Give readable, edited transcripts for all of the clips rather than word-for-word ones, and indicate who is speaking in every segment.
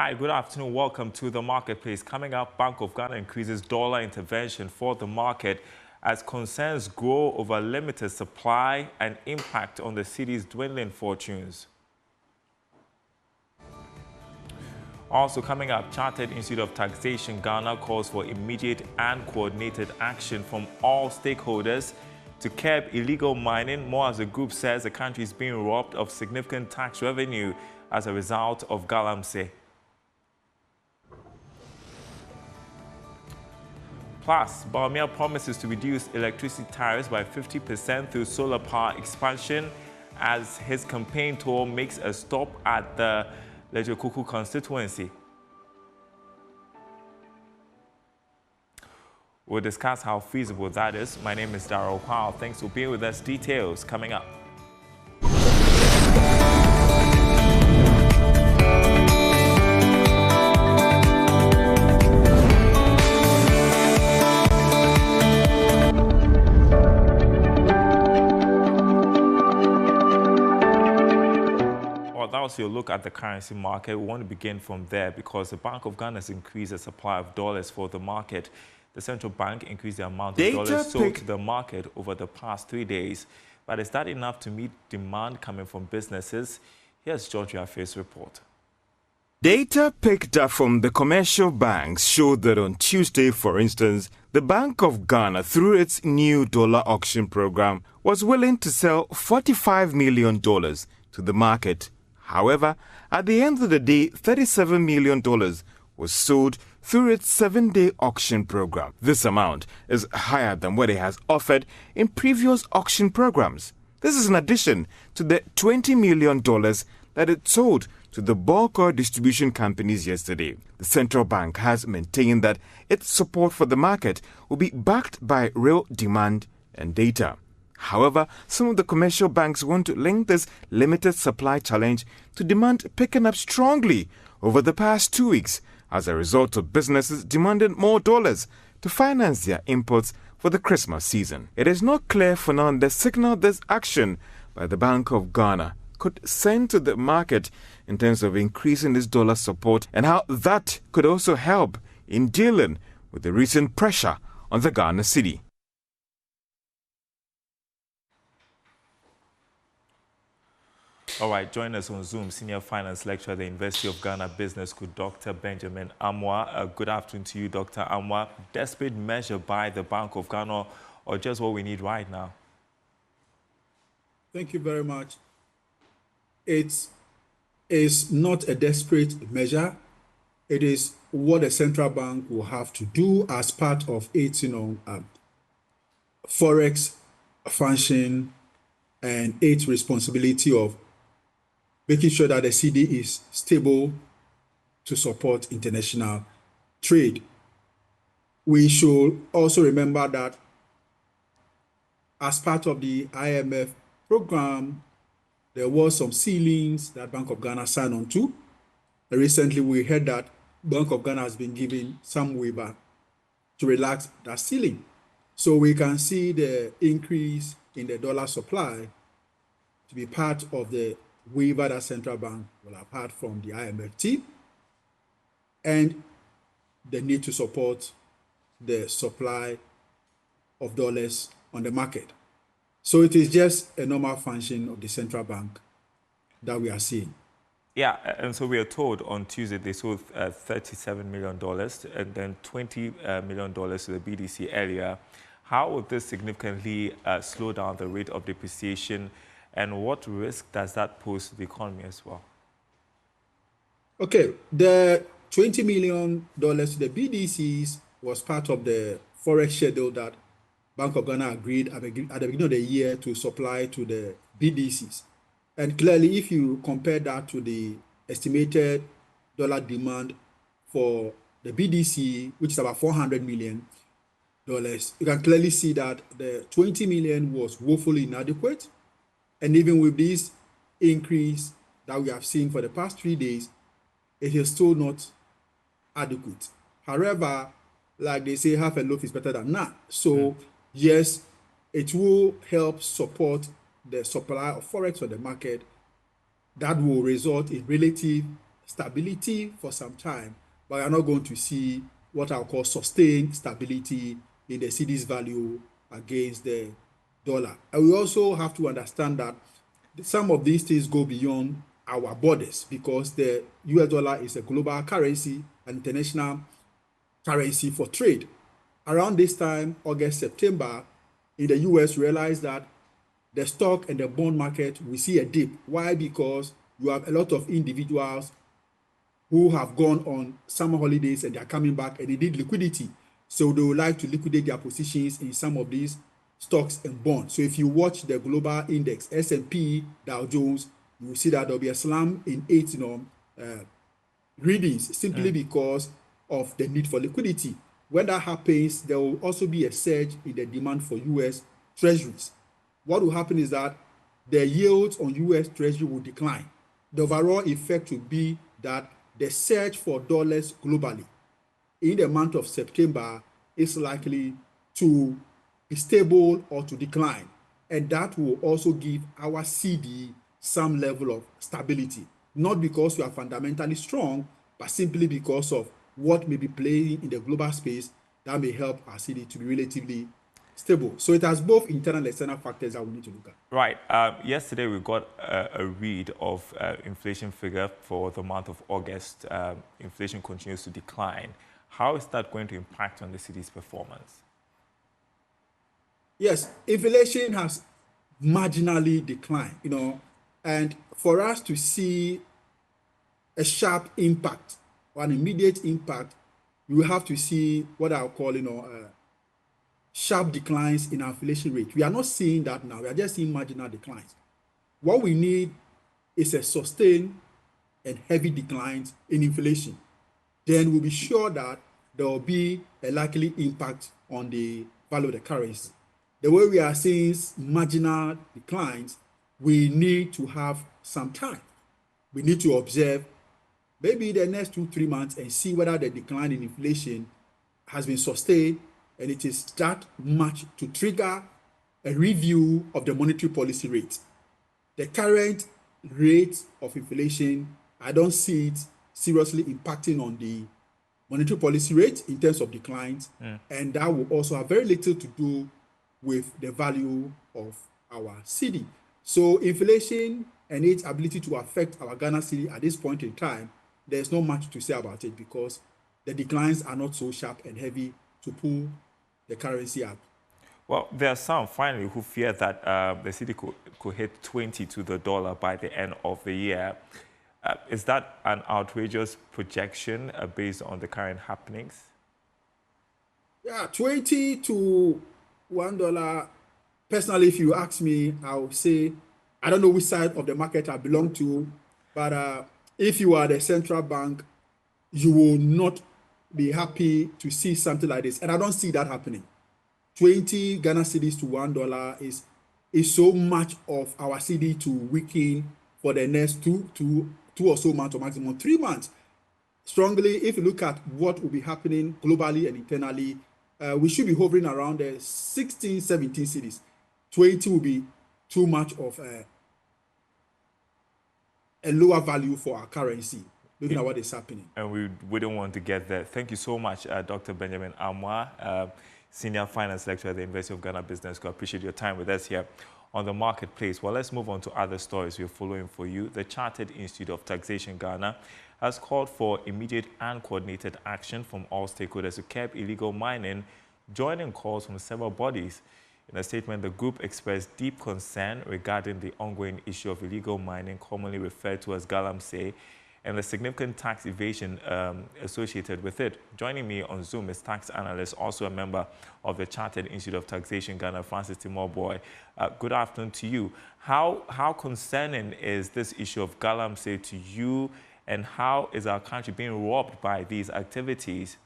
Speaker 1: Hi, good afternoon. Welcome to the marketplace. Coming up, Bank of Ghana increases dollar intervention for the market as concerns grow over limited supply and impact on the city's dwindling fortunes. Also coming up, Chartered Institute of Taxation Ghana calls for immediate and coordinated action from all stakeholders to curb illegal mining. More as the group says the country is being robbed of significant tax revenue as a result of galamsey. Plus, Bawumia promises to reduce electricity tariffs by 50% through solar power expansion as his campaign tour makes a stop at the Lejokuku constituency. We'll discuss how feasible that is. My name is Darryl Powell. Thanks for being with us. Details coming up. That was your look at the currency market. We want to begin from there because the Bank of Ghana has increased the supply of dollars for the market. The central bank increased the amount of dollars sold to the market over the past 3 days. But is that enough to meet demand coming from businesses? Here's George Yafe's report.
Speaker 2: Data picked up from the commercial banks showed that on Tuesday, for instance, the Bank of Ghana, through its new dollar auction program, was willing to sell $45 million to the market. However, at the end of the day, $37 million was sold through its 7-day auction program. This amount is higher than what it has offered in previous auction programs. This is in addition to the $20 million that it sold to the BoG distribution companies yesterday. The central bank has maintained that its support for the market will be backed by real demand and data. However, some of the commercial banks want to link this limited supply challenge to demand picking up strongly over the past 2 weeks as a result of businesses demanding more dollars to finance their imports for the Christmas season. It is not clear for now the signal this action by the Bank of Ghana could send to the market in terms of increasing its dollar support and how that could also help in dealing with the recent pressure on the Ghana cedi.
Speaker 1: All right, join us on Zoom, Senior Finance Lecturer at the University of Ghana Business School, Dr. Benjamin Amwa. Good afternoon to you, Dr. Amwa. Desperate measure by the Bank of Ghana or just what we need right now?
Speaker 3: Thank you very much. It is not a desperate measure. It is what the central bank will have to do as part of its, forex function and its responsibility of making sure that the cedi is stable to support international trade. We should also remember that as part of the IMF program, there was some ceilings that Bank of Ghana signed on to. Recently, we heard that Bank of Ghana has been given some waiver to relax that ceiling. So we can see the increase in the dollar supply to be part of the waiver that central bank will have had from the IMF team and the need to support the supply of dollars on the market. So it is just a normal function of the central bank that we are seeing.
Speaker 1: Yeah, and so we are told on Tuesday they sold $37 million and then $20 million to the BDC area. How would this significantly slow down the rate of depreciation, and what risk does that pose to the economy as well?
Speaker 3: Okay, the $20 million to the BDCs was part of the forex schedule that Bank of Ghana agreed at the beginning of the year to supply to the BDCs. And clearly, if you compare that to the estimated dollar demand for the BDC, which is about $400 million, you can clearly see that the 20 million was woefully inadequate. And even with this increase that we have seen for the past 3 days, it is still not adequate. However, like they say, half a loaf is better than none. So yes, it will help support the supply of forex on the market. That will result in relative stability for some time, but we are not going to see what I'll call sustained stability in the cedi's value against the dollar. And we also have to understand that some of these things go beyond our borders because the US dollar is a global currency, an international currency for trade. Around this time, August, September, in the US, realized that the stock and the bond market will see a dip. Why? Because you have a lot of individuals who have gone on summer holidays and they are coming back and they need liquidity. So they would like to liquidate their positions in some of these stocks and bonds. So if you watch the global index, S&P, Dow Jones, you will see that there will be a slam in readings simply because of the need for liquidity. When that happens, there will also be a surge in the demand for US treasuries. What will happen is that the yields on US treasury will decline. The overall effect will be that the search for dollars globally in the month of September is likely to be stable or to decline. And that will also give our cedi some level of stability, not because we are fundamentally strong, but simply because of what may be playing in the global space that may help our cedi to be relatively stable. So it has both internal and external factors that we need to look at.
Speaker 1: Right. Yesterday, we got a read of inflation figure for the month of August. Inflation continues to decline. How is that going to impact on the cedi's performance?
Speaker 3: Yes, inflation has marginally declined, and for us to see a sharp impact or an immediate impact, you will have to see what I'll call, sharp declines in our inflation rate. We are not seeing that now. We are just seeing marginal declines. What we need is a sustained and heavy declines in inflation. Then we'll be sure that there will be a likely impact on the value of the currency. The way we are seeing marginal declines, we need to have some time. We need to observe maybe the next 2-3 months and see whether the decline in inflation has been sustained and it is that much to trigger a review of the monetary policy rate. The current rate of inflation, I don't see it seriously impacting on the monetary policy rate in terms of declines, and that will also have very little to do with the value of our cedi. So inflation and its ability to affect our Ghana cedi at this point in time, there's not much to say about it because the declines are not so sharp and heavy to pull the currency up.
Speaker 1: Well, there are some, finally, who fear that the cedi could hit 20 to the dollar by the end of the year. Is that an outrageous projection based on the current happenings?
Speaker 3: Yeah, 20 to $1. Personally, if you ask me, I would say, I don't know which side of the market I belong to, but if you are the central bank, you will not be happy to see something like this. And I don't see that happening. 20 Ghana cedis to $1 is so much of our cedi to weaken for the next two or so months or maximum 3 months. Strongly, if you look at what will be happening globally and internally, we should be hovering around the 16, 17 cedis. 20 will be too much of a lower value for our currency, looking at what is happening.
Speaker 1: And we wouldn't want to get there. Thank you so much, Dr. Benjamin Amwa, Senior Finance Lecturer at the University of Ghana Business School. I appreciate your time with us here on the marketplace. Well, let's move on to other stories we're following for you. The Chartered Institute of Taxation Ghana has called for immediate and coordinated action from all stakeholders to curb illegal mining, joining calls from several bodies. In a statement, the group expressed deep concern regarding the ongoing issue of illegal mining, commonly referred to as galamsey, and the significant tax evasion associated with it. Joining me on Zoom is tax analyst, also a member of the Chartered Institute of Taxation Ghana, Francis Timorboy. Good afternoon to you. How concerning is this issue of galamsey to you, and how is our country being robbed by these activities?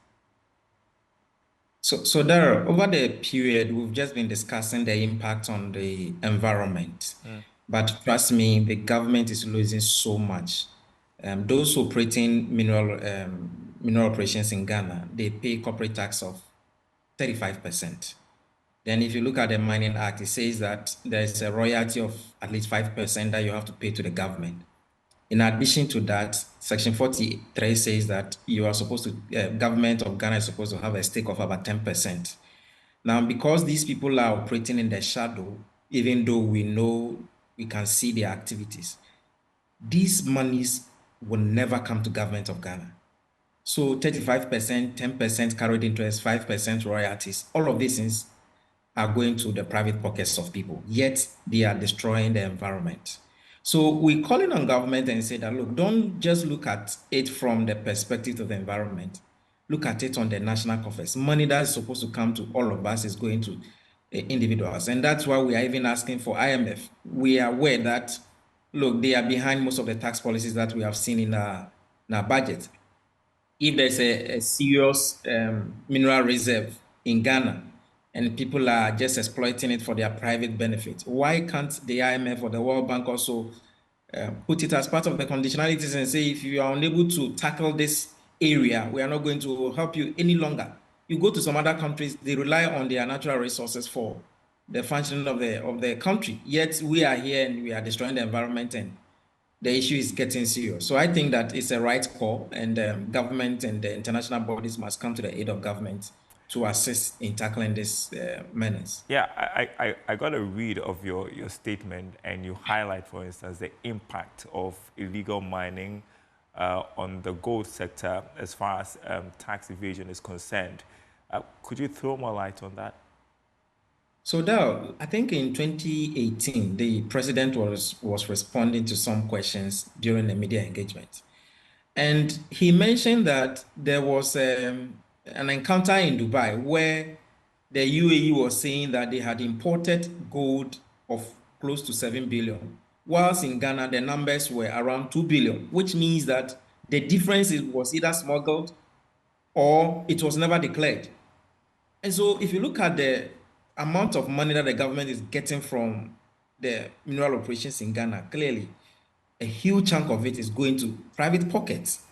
Speaker 4: So there, over the period, we've just been discussing the impact on the environment. But trust me, the government is losing so much. Those operating mineral operations in Ghana, they pay corporate tax of 35%. Then if you look at the Mining Act, it says that there's a royalty of at least 5% that you have to pay to the government. In addition to that, Section 43 says that you are supposed to, government of Ghana is supposed to have a stake of about 10%. Now, because these people are operating in the shadow, even though we know we can see their activities, these monies will never come to government of Ghana. So 35%, 10% carried interest, 5% royalties, all of these things are going to the private pockets of people, yet they are destroying the environment. So we're calling on government and say that, look, don't just look at it from the perspective of the environment. Look at it on the national coffers. Money that is supposed to come to all of us is going to individuals. And that's why we are even asking for IMF. We are aware that, look, they are behind most of the tax policies that we have seen in our budget. If there's a serious mineral reserve in Ghana and people are just exploiting it for their private benefit, why can't the IMF or the World Bank also put it as part of the conditionalities and say, if you are unable to tackle this area, we are not going to help you any longer. You go to some other countries, they rely on their natural resources for the functioning of the country. Yet we are here and we are destroying the environment, and the issue is getting serious. So I think that it's a right call, and government and the international bodies must come to the aid of government to assist in tackling this menace.
Speaker 1: Yeah, I got a read of your statement, and you highlight, for instance, the impact of illegal mining on the gold sector as far as tax evasion is concerned. Could you throw more light on that?
Speaker 4: So Dal, I think in 2018, the president was responding to some questions during the media engagement. And he mentioned that there was an encounter in Dubai where the UAE was saying that they had imported gold of close to 7 billion, whilst in Ghana, the numbers were around 2 billion, which means that the difference was either smuggled or it was never declared. And so if you look at the amount of money that the government is getting from the mineral operations in Ghana, clearly a huge chunk of it is going to private pockets.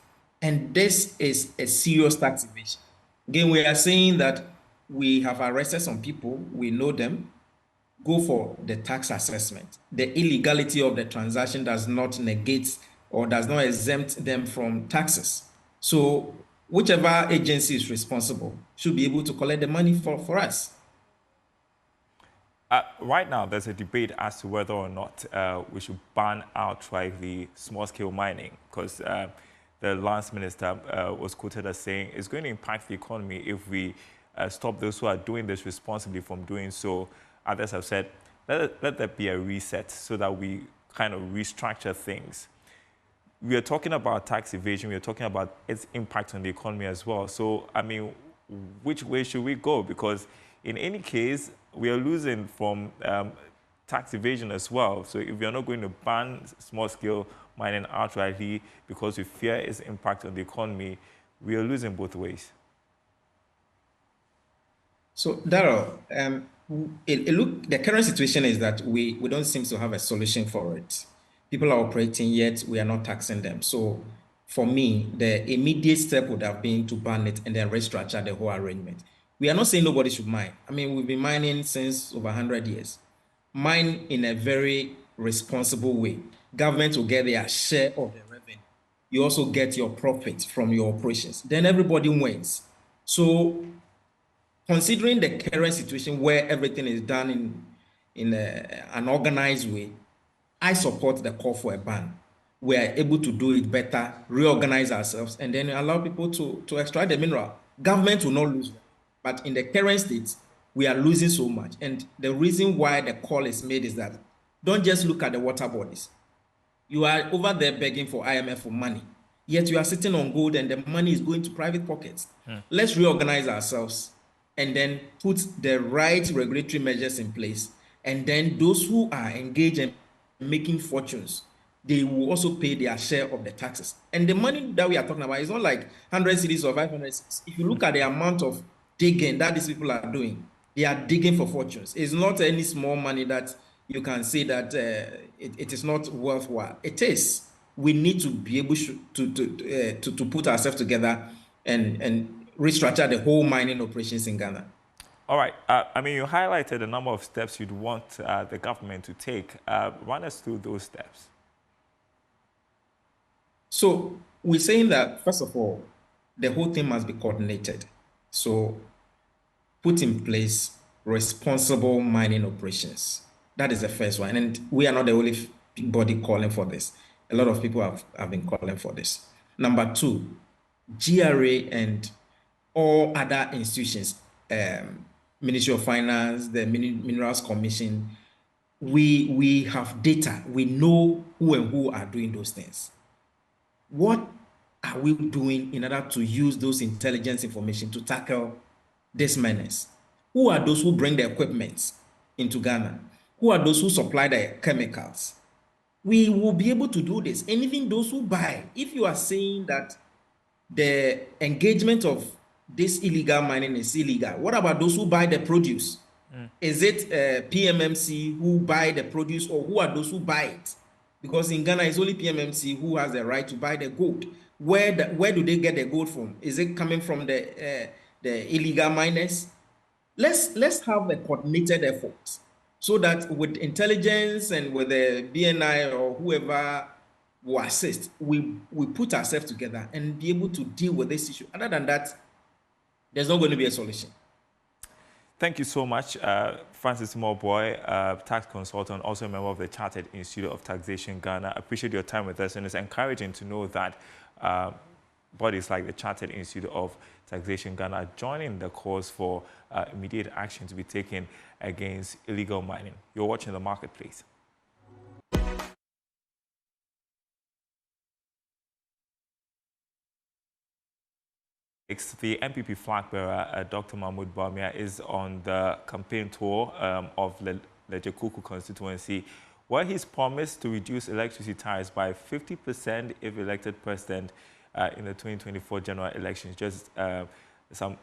Speaker 4: And this is a serious tax evasion. Again, we are saying that we have arrested some people, we know them, go for the tax assessment. The illegality of the transaction does not negate or does not exempt them from taxes. So whichever agency is responsible should be able to collect the money for us.
Speaker 1: Right now, there's a debate as to whether or not we should ban outrightly small-scale mining, because the last minister was quoted as saying it's going to impact the economy if we stop those who are doing this responsibly from doing so. Others have said, let there be a reset so that we kind of restructure things. We are talking about tax evasion. We are talking about its impact on the economy as well. So, I mean, which way should we go? Because in any case, we are losing from tax evasion as well. So if we are not going to ban small-scale mining outrightly because we fear its impact on the economy, we are losing both ways.
Speaker 4: So, Darrell, look, the current situation is that we don't seem to have a solution for it. People are operating, yet we are not taxing them. So, for me, the immediate step would have been to ban it and then restructure the whole arrangement. We are not saying nobody should mine. I mean, we've been mining since over 100 years. Mine in a very responsible way. Government will get their share of the revenue. You also get your profit from your operations. Then everybody wins. So, considering the current situation where everything is done in an organized way, I support the call for a ban. We are able to do it better, reorganize ourselves, and then allow people to extract the mineral. Government will not lose. But in the current state, we are losing so much. And the reason why the call is made is that don't just look at the water bodies. You are over there begging for IMF for money, yet you are sitting on gold and the money is going to private pockets. Let's reorganize ourselves and then put the right regulatory measures in place. And then those who are engaged in making fortunes, they will also pay their share of the taxes. And the money that we are talking about is not like 100 cedis or 500 cedis. If you look at the amount of digging that these people are doing, they are digging for fortunes. It's not any small money that you can say that it is not worthwhile. It is. We need to be able to put ourselves together and restructure the whole mining operations in Ghana.
Speaker 1: All right. I mean, you highlighted a number of steps you'd want the government to take. Run us through those steps.
Speaker 4: So we're saying that, first of all, the whole thing must be coordinated. So put in place responsible mining operations. That is the first one. And we are not the only body calling for this. A lot of people have been calling for this. Number two, GRA and all other institutions, Ministry of Finance, the Minerals Commission, we have data. We know who are doing those things. What are we doing in order to use those intelligence information to tackle this menace? Who are those who bring the equipment into Ghana? Who are those who supply the chemicals? We will be able to do this. And even those who buy, if you are saying that the engagement of this illegal mining is illegal, what about those who buy the produce? Is it PMMC who buy the produce, or who are those who buy it? Because in Ghana, it's only PMMC who has the right to buy the gold. Where do they get the gold from? Is it coming from the illegal miners? Let's have a coordinated effort so that with intelligence and with the BNI or whoever will assist, we put ourselves together and be able to deal with this issue. Other than that, there's not going to be a solution.
Speaker 1: Thank you so much, Francis Moboy, tax consultant, also a member of the Chartered Institute of Taxation Ghana. I appreciate your time with us, and it's encouraging to know that bodies like the Chartered Institute of Taxation Ghana are joining the cause for immediate action to be taken against illegal mining. You're watching The Marketplace. The MPP flag bearer, Dr. Mahmoud Bawumia, is on the campaign tour of Lejekuku constituency, where he's promised to reduce electricity tariffs by 50% if elected president in the 2024 general elections, just some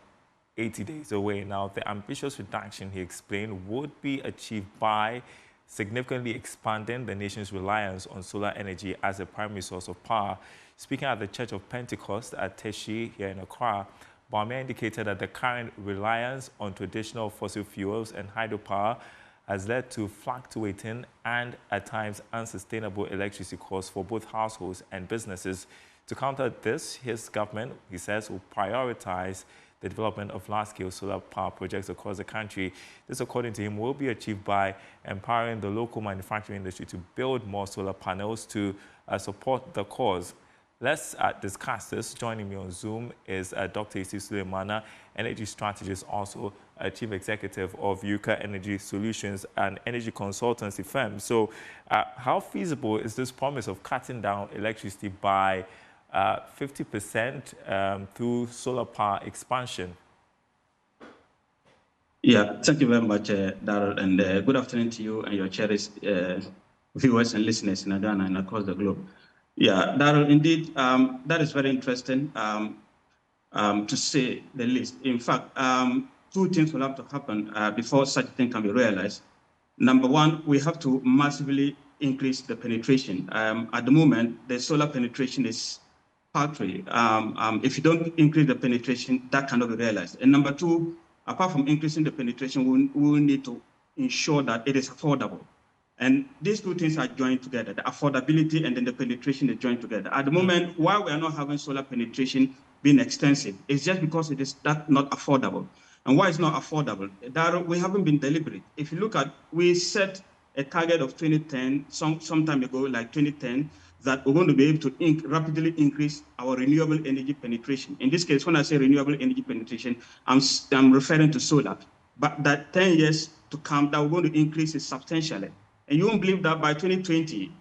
Speaker 1: 80 days away. Now, the ambitious reduction, he explained, would be achieved by significantly expanding the nation's reliance on solar energy as a primary source of power. Speaking at the Church of Pentecost at Teshi here in Accra, Bawumia indicated that the current reliance on traditional fossil fuels and hydropower has led to fluctuating and, at times, unsustainable electricity costs for both households and businesses. To counter this, his government, he says, will prioritize the development of large-scale solar power projects across the country. This, according to him, will be achieved by empowering the local manufacturing industry to build more solar panels to support the cause. Let's discuss this. Joining me on Zoom is Dr. Isi Suleimana, energy strategist, also chief executive of Yuka Energy Solutions, an energy consultancy firm. So how feasible is this promise of cutting down electricity by 50% through solar power expansion?
Speaker 5: Yeah, thank you very much, Darrell, and good afternoon to you and your cherished viewers and listeners in Ghana and across the globe. Yeah, Darrell, indeed, that is very interesting, to say the least. In fact, two things will have to happen before such a thing can be realized. Number one, we have to massively increase the penetration. At the moment, the solar penetration is paltry. If you don't increase the penetration, that cannot be realized. And number two, apart from increasing the penetration, we will need to ensure that it is affordable. And these two things are joined together. The affordability and then the penetration is joined together. At the moment, why we are not having solar penetration being extensive, it's just because it is not affordable. And why it's not affordable? That we haven't been deliberate. If you look at, we set a target of 2010, some time ago, like 2010, that we're going to be able to rapidly increase our renewable energy penetration. In this case, when I say renewable energy penetration, I'm referring to solar. But that 10 years to come, that we're going to increase it substantially. And you won't believe that by 2020,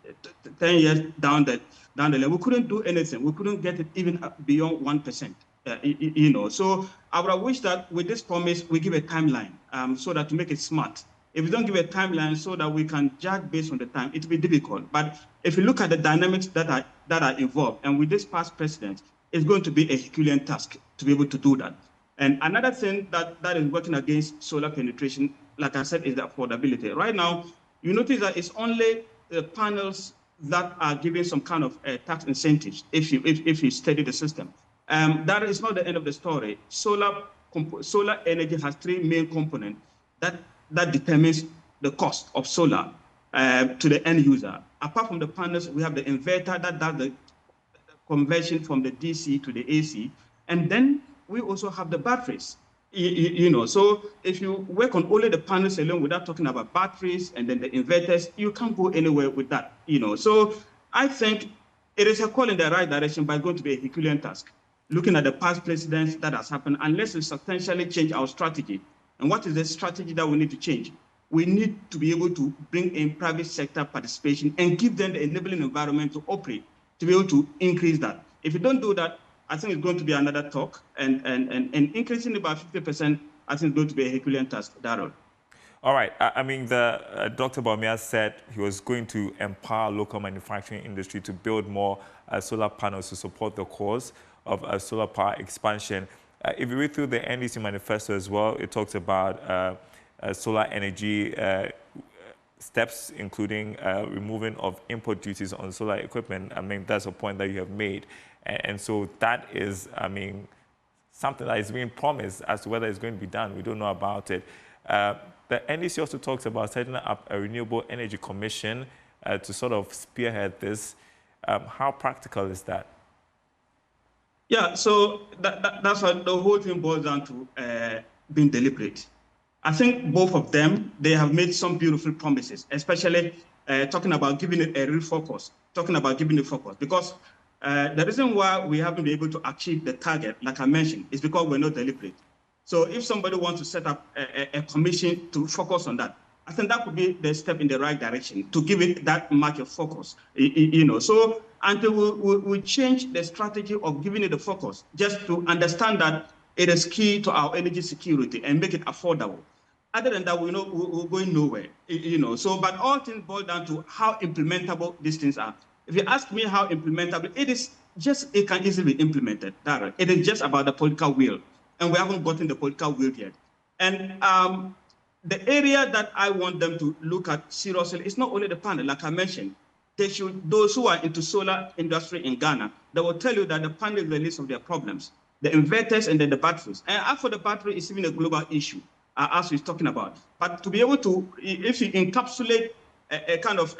Speaker 5: 10 years down the line, we couldn't do anything. We couldn't get it even beyond 1%. You know, so I would wish that with this promise, we give a timeline so that to make it smart. If we don't give a timeline so that we can judge based on the time, it will be difficult. But if you look at the dynamics that are involved, and with this past precedent, it's going to be a Herculean task to be able to do that. And another thing that is working against solar penetration, like I said, is the affordability. Right now, you notice that it's only the panels that are giving some kind of tax incentives if you study the system. That is not the end of the story. Solar energy has three main components that determines the cost of solar to the end user. Apart from the panels, we have the inverter that does the conversion from the DC to the AC. And then we also have the batteries. You know, so if you work on only the panels alone without talking about batteries and then the inverters, you can't go anywhere with that, you know. So I think it is a call in the right direction, but it's going to be a Herculean task. Looking at the past precedents that has happened, unless we substantially change our strategy. And what is the strategy that we need to change? We need to be able to bring in private sector participation and give them the enabling environment to operate, to be able to increase that. If you don't do that, I think it's going to be another talk, and increasing it by 50%, I think it's going to be a Herculean task, Darrell.
Speaker 1: All right. I mean, Dr. Bawumia said he was going to empower local manufacturing industry to build more solar panels to support the cause of solar power expansion. If you read through the NDC manifesto as well, it talks about solar energy steps, including removing of import duties on solar equipment. I mean, that's a point that you have made. And so that is, I mean, something that is being promised. As to whether it's going to be done, we don't know about it. The NDC also talks about setting up a renewable energy commission to sort of spearhead this. How practical is that?
Speaker 5: Yeah, so that's what the whole thing boils down to, being deliberate. I think both of them, they have made some beautiful promises, especially talking about giving it a real focus, because the reason why we haven't been able to achieve the target, like I mentioned, is because we're not deliberate. So if somebody wants to set up a commission to focus on that, I think that could be the step in the right direction to give it that much of focus. You know, so until we change the strategy of giving it a focus, just to understand that it is key to our energy security and make it affordable. Other than that, we're going nowhere. You know, so but all things boil down to how implementable these things are. If you ask me how implementable, it can easily be implemented. It is just about the political will. And we haven't gotten the political will yet. And the area that I want them to look at seriously is not only the panel, like I mentioned. Those who are into solar industry in Ghana, they will tell you that the panel is the least of their problems. The inverters and then the batteries. And for the battery, it's even a global issue, as we're talking about. But to be able to, if you encapsulate a kind of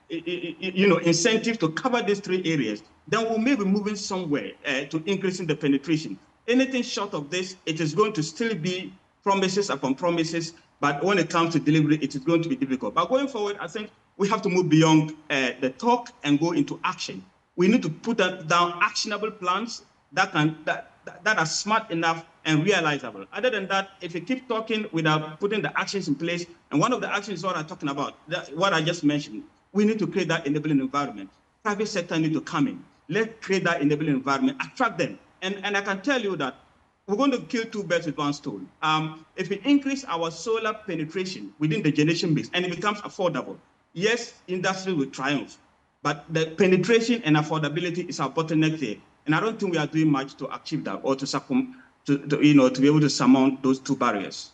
Speaker 5: incentive to cover these three areas, then we'll maybe moving somewhere to increasing the penetration. Anything short of this, it is going to still be promises upon promises, but when it comes to delivery, it is going to be difficult. But going forward, I think we have to move beyond the talk and go into action. We need to put down actionable plans that are smart enough and realizable. Other than that, if you keep talking without putting the actions in place, and one of the actions is what I'm talking about, what I just mentioned, we need to create that enabling environment. Private sector need to come in. Let's create that enabling environment, attract them. And I can tell you that we're going to kill two birds with one stone. If we increase our solar penetration within the generation mix and it becomes affordable, yes, industry will triumph. But the penetration and affordability is our bottleneck there. And I don't think we are doing much to achieve that or to be able to surmount those two barriers.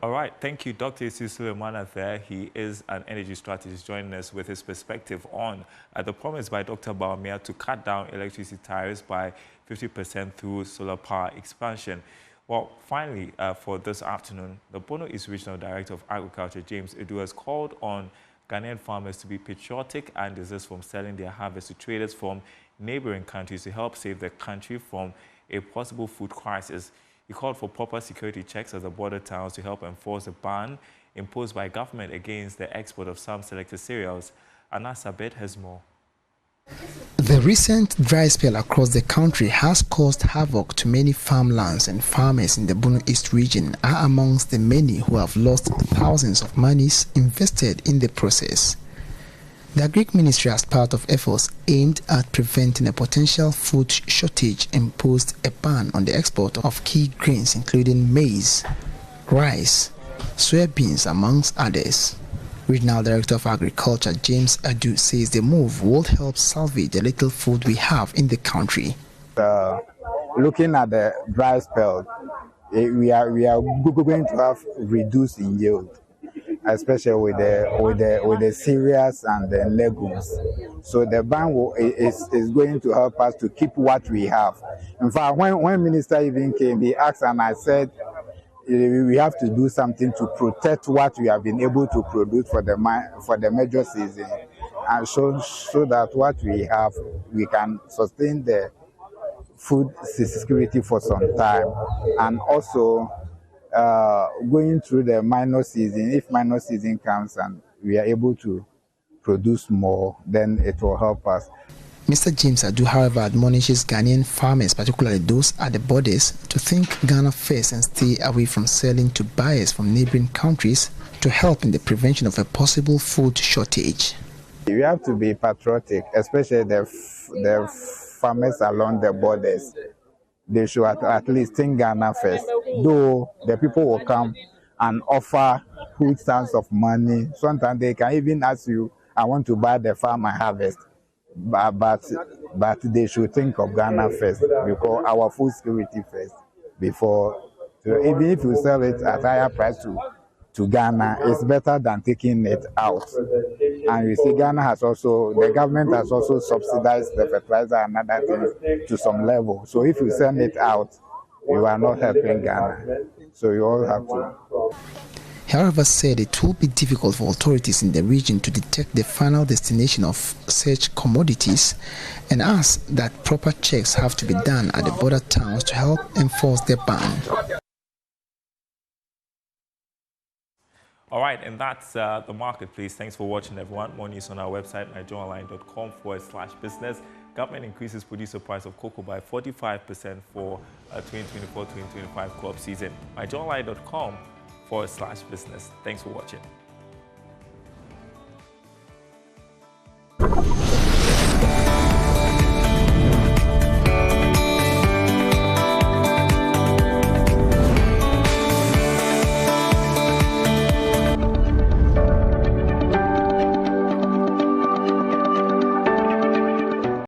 Speaker 1: All right. Thank you, Dr. Isi Sulemana there. He is an energy strategist joining us with his perspective on the promise by Dr. Bawumia to cut down electricity tariffs by 50% through solar power expansion. Well, finally, for this afternoon, the Bono East Regional Director of Agriculture, James Edu, has called on Ghanaian farmers to be patriotic and desist from selling their harvest to traders from neighboring countries to help save the country from a possible food crisis. He called for proper security checks at the border towns to help enforce the ban imposed by government against the export of some selected cereals. Anna Sabet has more.
Speaker 6: The recent dry spell across the country has caused havoc to many farmlands, and farmers in the Bono East region are amongst the many who have lost thousands of monies invested in the process. The Agric Ministry, as part of efforts aimed at preventing a potential food shortage, imposed a ban on the export of key grains including maize, rice, soybeans, amongst others. Regional Director of Agriculture James Edu says the move will help salvage the little food we have in the country.
Speaker 7: Looking at the dry spell, we are going to have reduced in yield, especially with the cereals and the legumes. So the ban is going to help us to keep what we have. In fact, when Minister even came, he asked and I said, we have to do something to protect what we have been able to produce for the major season. and so that what we have, we can sustain the food security for some time, and also going through the minor season. If minor season comes and we are able to produce more, then it will help us.
Speaker 6: Mr. James Adu, however, admonishes Ghanaian farmers, particularly those at the borders, to think Ghana first and stay away from selling to buyers from neighboring countries to help in the prevention of a possible food shortage.
Speaker 7: We have to be patriotic, especially the farmers along the borders. They should at least think Ghana first. Though the people will come and offer huge sums of money. Sometimes they can even ask you, I want to buy the farm and harvest. But they should think of Ghana first, because our food security first before. So even if you sell it at higher price to Ghana, it's better than taking it out. And you see, Ghana has also, the government has also subsidized the fertilizer and other things to some level. So if you send it out, you are not helping Ghana. So you all have to.
Speaker 6: However, said it will be difficult for authorities in the region to detect the final destination of such commodities, and asked that proper checks have to be done at the border towns to help enforce the ban.
Speaker 1: All right, and that's the marketplace. Thanks for watching, everyone. More news on our website, nigeriaonline.com/business. Government increases producer price of cocoa by 45% for 2024-2025 crop season. nigeriaonline.com/business. Thanks for watching.